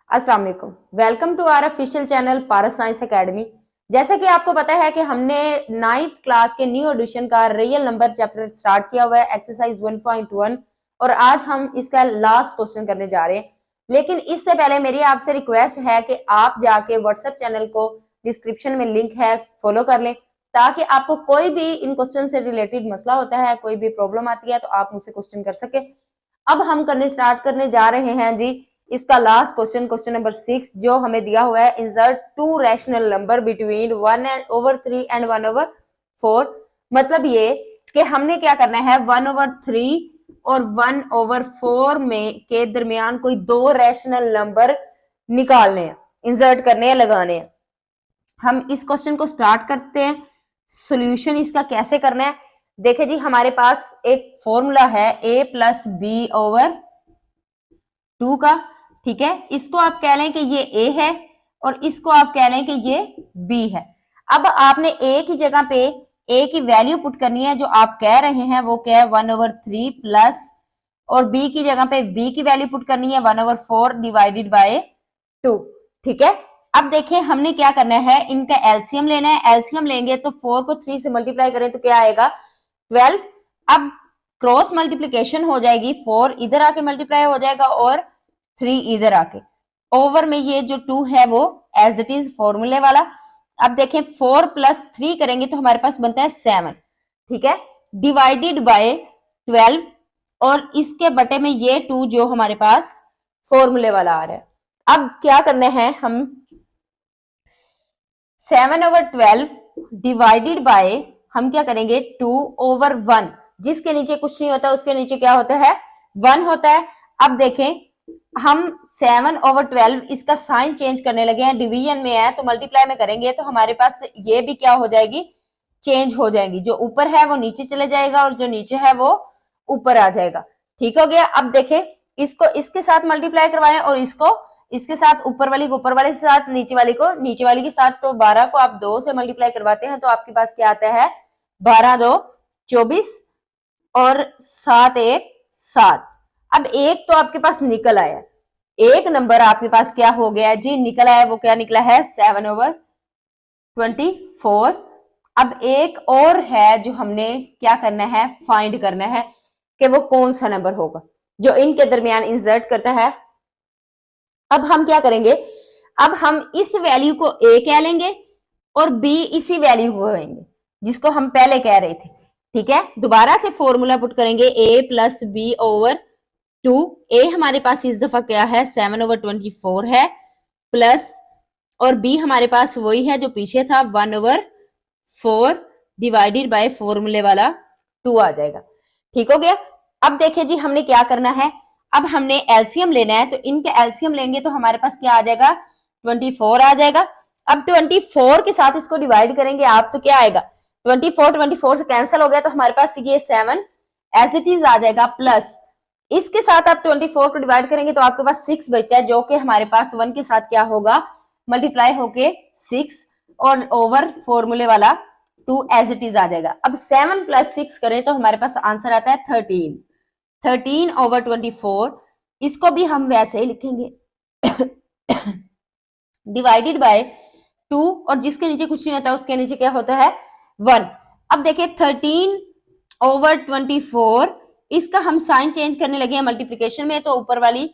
अस्सलाम वालेकुम। Welcome to our official channel Paras science academy. जैसा कि आपको पता है कि हमने 9th क्लास के न्यू एडिशन का रियल नंबर चैप्टर स्टार्ट किया हुआ है, एक्सरसाइज 1.1, और आज हम इसका लास्ट क्वेश्चन करने जा रहे हैं। लेकिन इससे पहले मेरी आपसे रिक्वेस्ट है कि आप जाके व्हाट्सएप चैनल को डिस्क्रिप्शन में लिंक है फॉलो कर लें, ताकि आपको कोई भी इन क्वेश्चन से रिलेटेड मसला होता है, कोई भी प्रॉब्लम आती है तो आप मुझसे क्वेश्चन कर सके। अब हम स्टार्ट करने जा रहे हैं जी इसका लास्ट क्वेश्चन, क्वेश्चन नंबर 6, जो हमें दिया हुआ है, insert to rational number between 1/3 and 1/4। मतलब ये कि हमने क्या करना है, 1/3 और 1/4 में के दरमियान कोई दो रैशनल नंबर निकालने हैं, इंसर्ट करने हैं, लगाने हैं। हम इस क्वेश्चन को स्टार्ट करते हैं। सॉल्यूशन इसका कैसे करना है, देखे जी, हमारे पास एक फॉर्मूला है a प्लस बी ओवर 2 का। ठीक है, इसको आप कह लें कि ये a है और इसको आप कह लें कि ये b है। अब आपने a की जगह पे a की वैल्यू पुट करनी है, जो आप कह रहे हैं वो क्या है, 1/3 प्लस, और b की जगह पे b की वैल्यू पुट करनी है 1/4 डिवाइडेड बाय 2। ठीक है, अब देखें हमने क्या करना है, इनका एलसीएम लेना है। एलसीएम लेंगे तो 4 को 3 से मल्टीप्लाई करें तो क्या आएगा, 12। अब क्रॉस मल्टीप्लीकेशन हो जाएगी, 4 इधर आके मल्टीप्लाई हो जाएगा और 3 इधर आके, ओवर में ये जो 2 है वो एज इट इज फॉर्मूले वाला। अब देखें 4 प्लस 3 करेंगे तो हमारे पास बनता है 7। ठीक है, डिवाइडेड बाय 12, और इसके बटे में ये 2 जो हमारे पास फॉर्मूले वाला आ रहा है। अब क्या करना है, हम 7/12 डिवाइडेड बाय, हम क्या करेंगे, 2/1, जिसके नीचे कुछ नहीं होता उसके नीचे क्या होता है, 1 होता है। अब देखें हम 7/12 इसका साइन चेंज करने लगे हैं, डिवीजन में है तो मल्टीप्लाई में करेंगे तो हमारे पास ये भी क्या हो जाएगी, चेंज हो जाएगी। जो ऊपर है वो नीचे चले जाएगा और जो नीचे है वो ऊपर आ जाएगा। ठीक हो गया। अब देखें इसको इसके साथ मल्टीप्लाई करवाएं और इसको इसके साथ, ऊपर वाली को ऊपर वाले के साथ, नीचे वाली को नीचे वाली के साथ। तो 12 को आप 2 से मल्टीप्लाई करवाते हैं तो आपके पास क्या आता है, 12×2 24 और 7×1 7। अब एक तो आपके पास निकल आया, एक नंबर आपके पास क्या हो गया जी, निकल आया। वो क्या निकला है, 7/24। अब एक और है जो हमने क्या करना है, फाइंड करना है कि वो कौन सा नंबर होगा जो इनके दरमियान इंसर्ट करता है। अब हम क्या करेंगे, अब हम इस वैल्यू को a कह लेंगे और b इसी वैल्यू को कहेंगे जिसको हम पहले कह रहे थे। ठीक है, दोबारा से फॉर्मूला पुट करेंगे, a plus B over 2। a हमारे पास इस दफा क्या है, 7/24 है, प्लस, और b हमारे पास वही है जो पीछे था, 1/4 डिवाइडेड बाय फॉर्मूले वाला 2 आ जाएगा। ठीक हो गया। अब देखिए जी हमने क्या करना है, अब हमने एलसीएम लेना है, तो इनके एलसीएम लेंगे तो हमारे पास क्या आ जाएगा, 24 आ जाएगा। अब 24 के साथ इसको डिवाइड करेंगे आप तो क्या आएगा, 24 से कैंसिल हो गया तो हमारे पास ये 7 एज इट इज आ जाएगा, प्लस इसके साथ आप 24 को डिवाइड करेंगे तो आपके पास 6 बचता है, जो कि हमारे पास 1 के साथ क्या होगा, मल्टीप्लाई होके 6 और ओवर फॉर्मूले वाला 2 एज इट इज आ जाएगा। अब 7 + 6 करें तो हमारे पास आंसर आता है 13/24। इसको भी हम वैसे ही लिखेंगे डिवाइडेड बाय 2, और जिसके नीचे कुछ नहीं होता उसके नीचे क्या होता है, 1। अब देखिए 13/24, इसका हम साइन चेंज करने लगे हैं मल्टीप्लीकेशन में, तो ऊपर वाली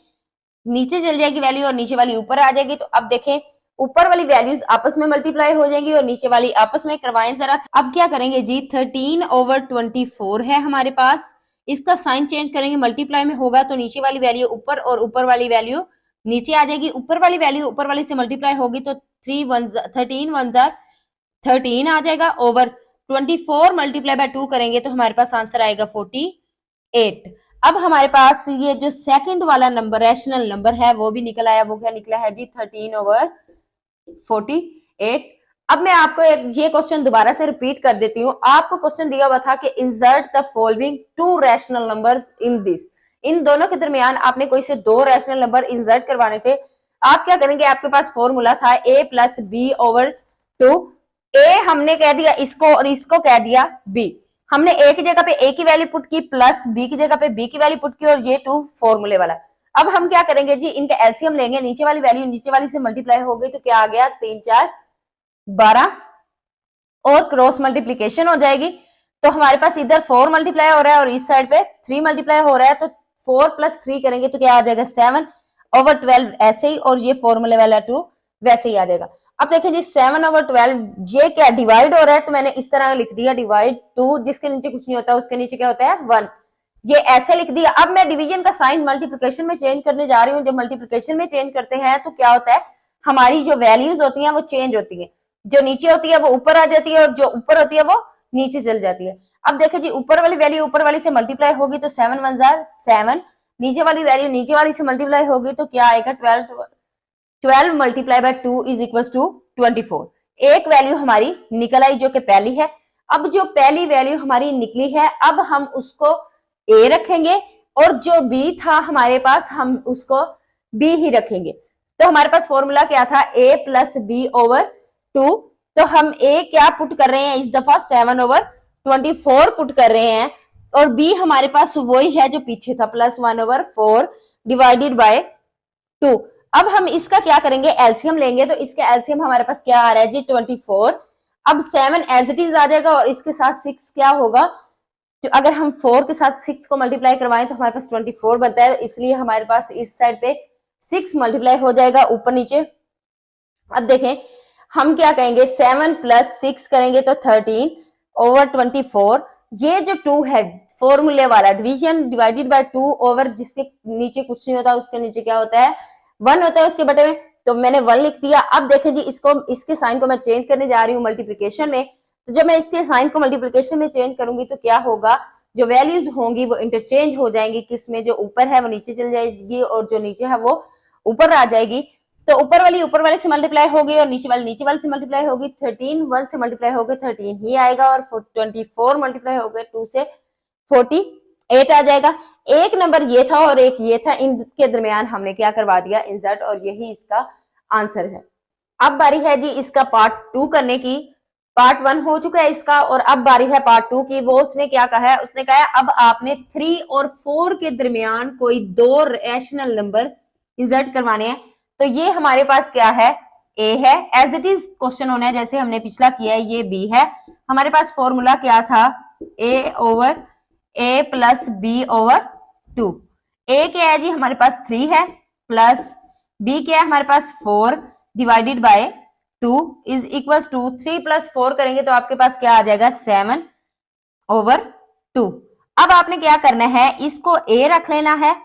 नीचे चल जाएगी वैल्यू और नीचे वाली ऊपर आ जाएगी। तो अब देखें ऊपर वाली वैल्यूज आपस में मल्टीप्लाई हो जाएंगी और नीचे वाली आपस में करवाएं जरा। अब क्या करेंगे जी, 13/24 है हमारे पास, इसका साइन चेंज करेंगे, मल्टीप्लाई में होगा तो नीचे वाली वैल्यू ऊपर और ऊपर वाली वैल्यू नीचे आ जाएगी। ऊपर वाली वैल्यू ऊपर वाली से मल्टीप्लाई होगी तो 13 आ जाएगा, ओवर 24 मल्टीप्लाई बाय 2 करेंगे तो हमारे पास आंसर आएगा 48। अब हमारे पास ये जो सेकंड वाला नंबर रैशनल नंबर है वो भी निकल आया। वो क्या निकला है जी, 13/48। अब मैं आपको ये क्वेश्चन दोबारा से रिपीट कर देती हूँ। आपको क्वेश्चन दिया हुआ था कि insert the following 2 rational numbers in this. इन दोनों के दरमियान आपने कोई से 2 रैशनल नंबर इंसर्ट करवाने थे। आप क्या करेंगे, आपके पास फॉर्मूला था a + b ओवर 2। a हमने कह दिया इसको और इसको कह दिया b। हमने a की जगह पे a की वैल्यू पुट की, प्लस b की जगह पे b की वैल्यू पुट की, और ये 2 फॉर्मूले वाला। अब हम क्या करेंगे जी, इनका एलसीएम लेंगे, नीचे वाली वैल्यू नीचे वाली से मल्टीप्लाई हो गई तो क्या आ गया 3 4 12 और क्रॉस मल्टीप्लीकेशन हो जाएगी। तो हमारे पास इधर 4 मल्टीप्लाई हो रहा है और इस साइड पे 3 मल्टीप्लाई हो रहा है, तो 4 + 3 करेंगे तो क्या आ जाएगा 7/12 ऐसे ही, और ये फॉर्मूले वाला 2 वैसे ही आ जाएगा। अब देखें जी 7/12 ये क्या डिवाइड हो रहा है, तो मैंने इस तरह लिख दिया डिवाइड 2, जिसके नीचे कुछ नहीं होता उसके नीचे क्या होता है 1, ये ऐसे लिख दिया। अब मैं डिवीजन का साइन मल्टीप्लिकेशन में चेंज करने जा रही हूँ। जब मल्टीप्लिकेशन में चेंज करते हैं तो क्या होता है, हमारी जो वैल्यूज होती हैं वो चेंज होती है, जो नीचे होती है वो ऊपर आ जाती है और जो ऊपर होती है वो नीचे चल जाती है। अब देखो जी ऊपर वाली वैल्यू ऊपर वाली से मल्टीप्लाई होगी तो 7 1 7, नीचे वाली वैल्यू नीचे वाली से मल्टीप्लाई होगी तो क्या आएगा 12 multiply by 2 is equal to 24। एक वैल्यू हमारी निकल आई जो कि पहली है। अब जो पहली वैल्यू हमारी निकली है, अब हम उसको ए रखेंगे और जो बी था हमारे पास हम उसको बी ही रखेंगे। तो हमारे पास फॉर्मूला क्या था, a + b/2। तो हम a क्या पुट कर रहे हैं इस दफा 7/24 पुट कर रहे हैं, और b हमारे पास वही है जो पीछे था +1/4 डिवाइडेड बाय 2। अब हम इसका क्या करेंगे, एलसीएम लेंगे। तो इसका एलसीएम हमारे पास क्या आ रहा है जी 24। अब 7 एज इट इज आ जाएगा और इसके साथ 6 क्या होगा, तो अगर हम 4 के साथ 6 को मल्टीप्लाई करवाएं तो हमारे पास 24 बनता है, इसलिए हमारे पास इस साइड पे 6 मल्टीप्लाई हो जाएगा ऊपर नीचे। अब देखें हम क्या कहेंगे 7 + 6 करेंगे तो 13/24। ये जो 2 है फॉर्मूले वाला डिवीजन डिवाइडेड बाय 2 ओवर जिसके नीचे कुछ नहीं होता उसके नीचे क्या होता है 1 होता है उसके बटे में, तो मैंने 1 लिख दिया। अब देखें जी इसको इसके साइन को मैं चेंज करने जा रही हूँ मल्टीप्लिकेशन में। तो जब मैं इसके साइन को मल्टीप्लिकेशन में चेंज करूंगी तो क्या होगा, जो वैल्यूज होंगी वो इंटरचेंज हो जाएंगी, किसमें जो ऊपर है वो नीचे चल जाएगी और जो नीचे है वो ऊपर आ जाएगी। तो ऊपर वाली से मल्टीप्लाई होगी और नीचे वाली से मल्टीप्लाई होगी। 13 1 से मल्टीप्लाई होगी 13 ही आएगा और 24 मल्टीप्लाई हो गए 2 से 48 आ जाएगा। एक नंबर ये था और एक ये था, इनके दरमियान हमने क्या करवा दिया इंसर्ट, और यही इसका आंसर है। अब बारी है जी इसका पार्ट 2 करने की। पार्ट 1 हो चुका है इसका और अब बारी है पार्ट 2 की। वो उसने क्या कहा है, उसने कहा है अब आपने 3 और 4 के दरमियान कोई 2 रैशनल नंबर इंसर्ट करवाने हैं। तो ये हमारे पास क्या है, ए है, एज इट इज क्वेश्चन होना है जैसे हमने पिछला किया है। ये बी है, हमारे पास फॉर्मूला क्या था a + b/2। ए क्या है जी हमारे पास 3 है, प्लस बी क्या है हमारे पास 4 divided by 2 is equal to 3 + 4 करेंगे तो आपके पास क्या आ जाएगा 7/2। अब आपने क्या करना है, इसको a रख लेना है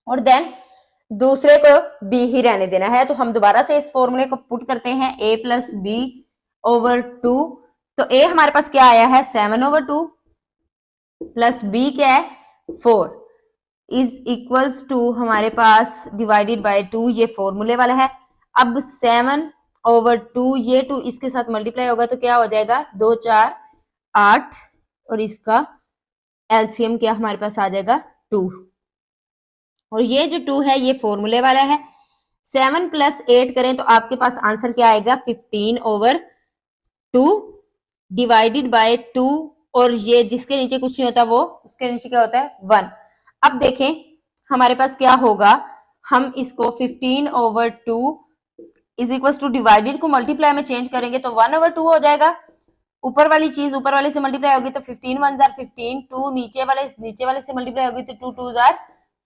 और देन दूसरे को b ही रहने देना है। तो हम दोबारा से इस फॉर्मूले को पुट करते हैं a + b/2। तो a हमारे पास क्या आया है 7/2 प्लस b क्या है 4 इज इक्वल्स टू हमारे पास डिवाइडेड बाय 2, ये फॉर्मूले वाला है। अब 7/2 ये 2 इसके साथ मल्टीप्लाई होगा तो क्या हो जाएगा 2 4 8 और इसका एलसीएम क्या हमारे पास आ जाएगा 2, और ये जो 2 है ये फॉर्मूले वाला है। 7 + 8 करें तो आपके पास आंसर क्या आएगा 15/2 डिवाइडेड बाय 2, और ये जिसके नीचे कुछ नहीं होता वो उसके नीचे क्या होता है 1। अब देखें हमारे पास क्या होगा, हम इसको 15/2 इज इक्वल टू डिवाइडेड को मल्टीप्लाई में चेंज करेंगे तो 1/2 हो जाएगा। ऊपर वाली चीज ऊपर वाले से मल्टीप्लाई होगी तो 15 1 15, 2 नीचे वाले से मल्टीप्लाई होगी तो 2 2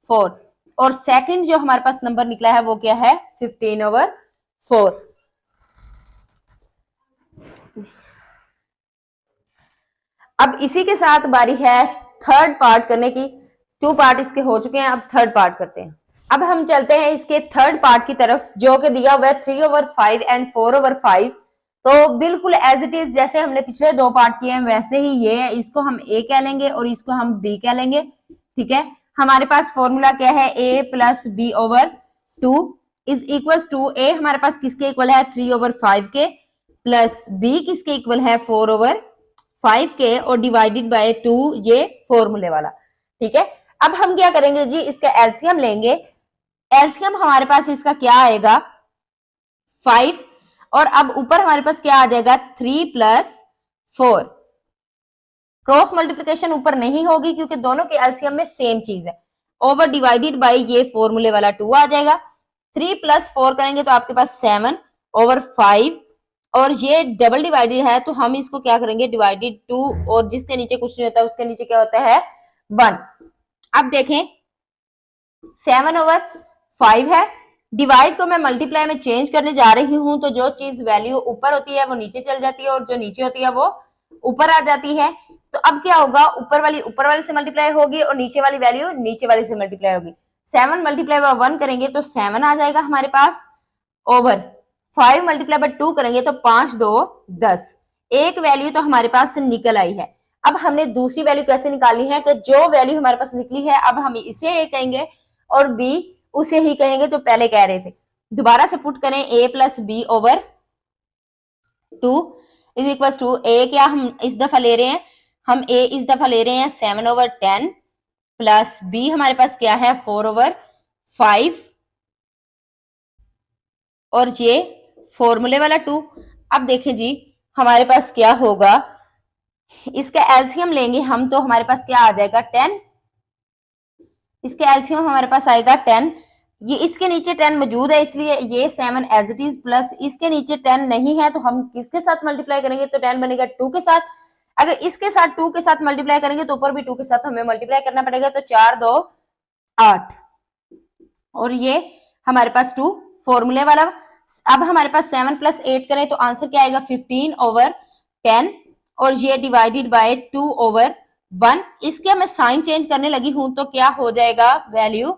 4, और सेकंड जो हमारे पास नंबर निकला है वो क्या है 15/4। अब इसी के साथ बारी है थर्ड पार्ट करने की। 2 पार्ट इसके हो चुके हैं, अब थर्ड पार्ट करते हैं। अब हम चलते हैं इसके थर्ड पार्ट की तरफ जो कि दिया हुआ है 3/5 एंड 4/5। तो बिल्कुल एज इट इज जैसे हमने पिछले 2 पार्ट किए हैं वैसे ही ये है, इसको हम a कह लेंगे और इसको हम b कह लेंगे। ठीक है, हमारे पास फॉर्मूला क्या है a + b/2 is equal to a हमारे पास किसके इक्वल है 3/5 के, प्लस b किसके इक्वल है 4/5 के, और डिवाइडेड बाय 2 ये फॉर्मूले वाला। ठीक है, अब हम क्या करेंगे जी इसका एलसीएम लेंगे। एलसीएम हमारे पास इसका क्या आएगा 5, और अब ऊपर हमारे पास क्या आ जाएगा 3 + 4। क्रॉस मल्टीप्लिकेशन ऊपर नहीं होगी क्योंकि दोनों के एलसीएम में सेम चीज है। ओवर डिवाइडेड बाई ये फॉर्मूले वाला 2 आ जाएगा। 3 + 4 करेंगे तो आपके पास 7 ओवर 5, और ये डबल डिवाइडेड है तो हम इसको क्या करेंगे, डिवाइडेड 2, और जिसके नीचे कुछ नहीं होता उसके नीचे क्या होता है 1। अब देखें 7 ओवर 5 है, डिवाइड को मैं मल्टीप्लाई में चेंज करने जा रही हूं तो जो चीज वैल्यू ऊपर होती है वो नीचे चल जाती है और जो नीचे होती है वो ऊपर आ जाती है। तो अब क्या होगा, ऊपर वाली से मल्टीप्लाई होगी और नीचे वाली वैल्यू नीचे वाली से मल्टीप्लाई होगी। 7 मल्टीप्लाई बाय 1 करेंगे तो 7 आ जाएगा हमारे पास, ओवर 5 मल्टीप्लाई बाय 2 करेंगे तो 5 2 10। एक वैल्यू तो हमारे पास से निकल आई है। अब हमने दूसरी वैल्यू कैसे निकालनी है कि जो वैल्यू हमारे पास निकली है अब हम इसे ए कहेंगे और बी उसे ही कहेंगे जो पहले कह रहे थे। दोबारा से पुट करें a plus B over 2 is equal to A, क्या हम इस दफा ले रहे हैं, हम a इस दफा ले रहे हैं 7 ओवर 10 प्लस b हमारे पास क्या है 4 ओवर 5 और ये फॉर्मूले वाला 2। अब देखें जी हमारे पास क्या होगा, इसका एलसीएम लेंगे हम तो हमारे पास क्या आ जाएगा 10, इसके एलसीएम हमारे पास आएगा 10। ये इसके नीचे 10 मौजूद है इसलिए ये 7 एज इट इज, प्लस इसके नीचे 10 नहीं है तो हम किसके साथ मल्टीप्लाई करेंगे तो 10 बनेगा 2 के साथ। अगर इसके साथ 2 के साथ मल्टीप्लाई करेंगे तो ऊपर भी 2 के साथ हमें मल्टीप्लाई करना पड़ेगा, तो 4 2 8 और ये हमारे पास 2 फॉर्मूले वाला। अब हमारे पास 7 + 8 करें तो आंसर क्या आएगा 15 ओवर 10 और ये डिवाइडेड बाय 2 ओवर 1। इसके मैं साइन चेंज करने लगी हूं तो क्या हो जाएगा, वैल्यू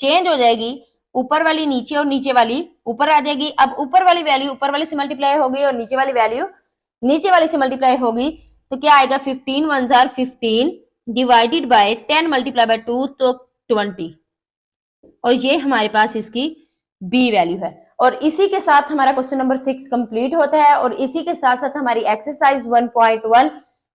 चेंज हो जाएगी, ऊपर वाली नीचे और नीचे वाली ऊपर आ जाएगी। अब ऊपर वाली वैल्यू ऊपर वाली से मल्टीप्लाई होगी और नीचे वाली वैल्यू नीचे वाली से मल्टीप्लाई होगी तो क्या आएगा 15 1 jar 15 divided by 10 multiply by 2 तो 20, और ये हमारे पास इसकी बी वैल्यू है। और इसी के साथ हमारा क्वेश्चन नंबर 6 कंप्लीट होता है और इसी के साथ साथ हमारी एक्सरसाइज 1.1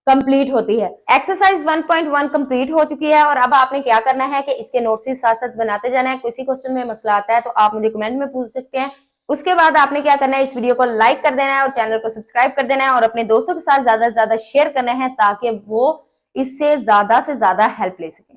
कंप्लीट होती है। एक्सरसाइज 1.1 कंप्लीट हो चुकी है और अब आपने क्या करना है कि इसके नोट्स साथ साथ बनाते जाना है। किसी क्वेश्चन में मसला आता है तो आप मुझे कमेंट में पूछ सकते हैं। उसके बाद आपने क्या करना है, इस वीडियो को लाइक कर देना है और चैनल को सब्सक्राइब कर देना है और अपने दोस्तों के साथ ज्यादा से ज्यादा शेयर करना है ताकि वो इससे ज्यादा हेल्प ले सकें।